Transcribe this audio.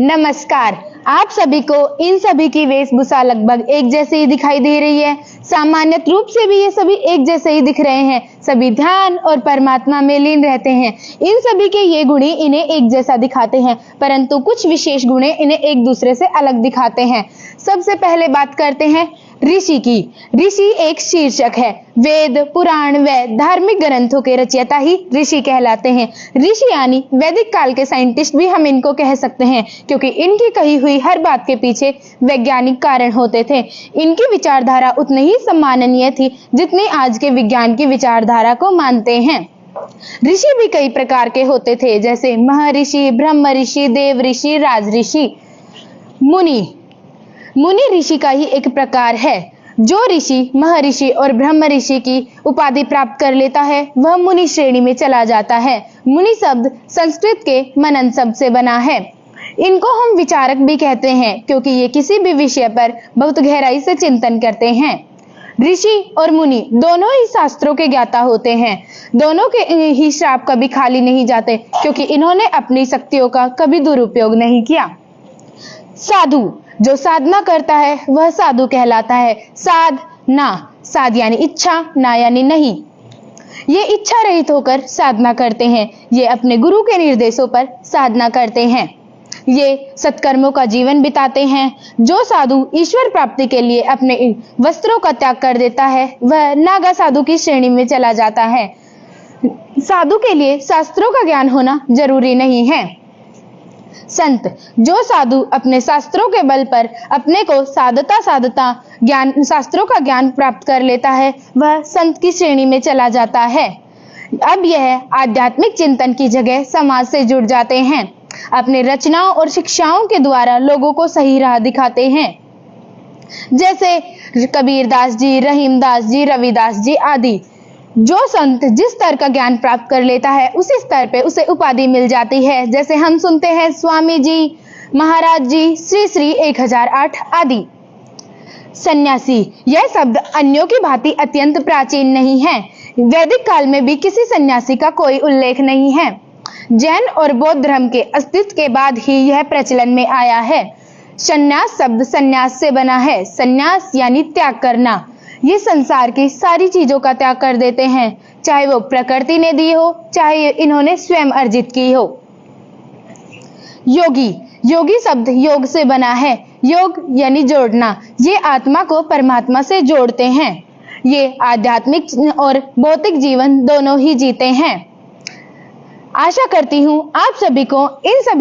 नमस्कार। आप सभी को इन सभी की वेशभूषा लगभग एक जैसे ही दिखाई दे रही है। सामान्य रूप से भी ये सभी एक जैसे ही दिख रहे हैं। सभी ध्यान और परमात्मा में लीन रहते हैं। इन सभी के ये गुण इन्हें एक जैसा दिखाते हैं, परंतु कुछ विशेष गुण इन्हें एक दूसरे से अलग दिखाते हैं। सबसे पहले बात करते हैं ऋषि की। ऋषि एक शीर्षक है। वेद, पुराण व धार्मिक ग्रंथों के रचयिता ही ऋषि कहलाते हैं। ऋषि यानी वैदिक काल के साइंटिस्ट भी हम इनको कह सकते हैं, क्योंकि इनकी कही हुई हर बात के पीछे वैज्ञानिक कारण होते थे। इनकी विचारधारा उतनी ही सम्माननीय थी जितनी आज के विज्ञान की विचारधारा को मानते हैं। ऋषि भी कई प्रकार के होते थे, जैसे महर्षि, ब्रह्म ऋषि, देव ऋषि, राज ऋषि। मुनि ऋषि का ही एक प्रकार है। जो ऋषि महर्षि और ब्रह्म ऋषि की उपाधि प्राप्त कर लेता है वह मुनि श्रेणी में चला जाता है। मुनि शब्द संस्कृत के मनन शब्द से बना है। इनको हम विचारक भी कहते हैं, क्योंकि ये किसी भी विषय पर बहुत गहराई से चिंतन करते हैं। ऋषि और मुनि दोनों ही शास्त्रों के ज्ञाता होते हैं। दोनों के ही श्राप कभी खाली नहीं जाते, क्योंकि इन्होंने अपनी शक्तियों का कभी दुरुपयोग नहीं किया। साधु, जो साधना करता है वह साधु कहलाता है। साध यानी इच्छा, ना यानी नहीं। ये इच्छा रहित होकर साधना करते हैं। ये अपने गुरु के निर्देशों पर साधना करते हैं। ये सत्कर्मों का जीवन बिताते हैं। जो साधु ईश्वर प्राप्ति के लिए अपने वस्त्रों का त्याग कर देता है वह नागा साधु की श्रेणी में चला जाता है। साधु के लिए शास्त्रों का ज्ञान होना जरूरी नहीं है। संत, जो साधु अपने शास्त्रों के बल पर अपने को साधता ज्ञान शास्त्रों का ज्ञान प्राप्त कर लेता है वह संत की श्रेणी में चला जाता है। अब यह आध्यात्मिक चिंतन की जगह समाज से जुड़ जाते हैं। अपने रचनाओं और शिक्षाओं के द्वारा लोगों को सही राह दिखाते हैं, जैसे कबीरदास जी, रहीमदास जी, रविदास जी आदि। जो संत जिस स्तर का ज्ञान प्राप्त कर लेता है उसी स्तर पे उसे उपाधि मिल जाती है, जैसे हम सुनते हैं स्वामी जी, महाराज जी, श्री श्री 1008 आदि। सन्यासी, यह शब्द अन्यों की भांति अत्यंत प्राचीन नहीं है। वैदिक काल में भी किसी सन्यासी का कोई उल्लेख नहीं है। जैन और बौद्ध धर्म के अस्तित्व के बाद ही यह प्रचलन में आया है। संन्यास शब्द संन्यास से बना है। संन्यास यानी त्याग करना। ये संसार की सारी चीजों का त्याग कर देते हैं, चाहे वो प्रकृति ने दी हो, चाहे इन्होंने स्वयं अर्जित की हो। योगी शब्द योग से बना है। योग यानी जोड़ना। ये आत्मा को परमात्मा से जोड़ते हैं। ये आध्यात्मिक और भौतिक जीवन दोनों ही जीते हैं। आशा करती हूँ आप सभी को इन सभी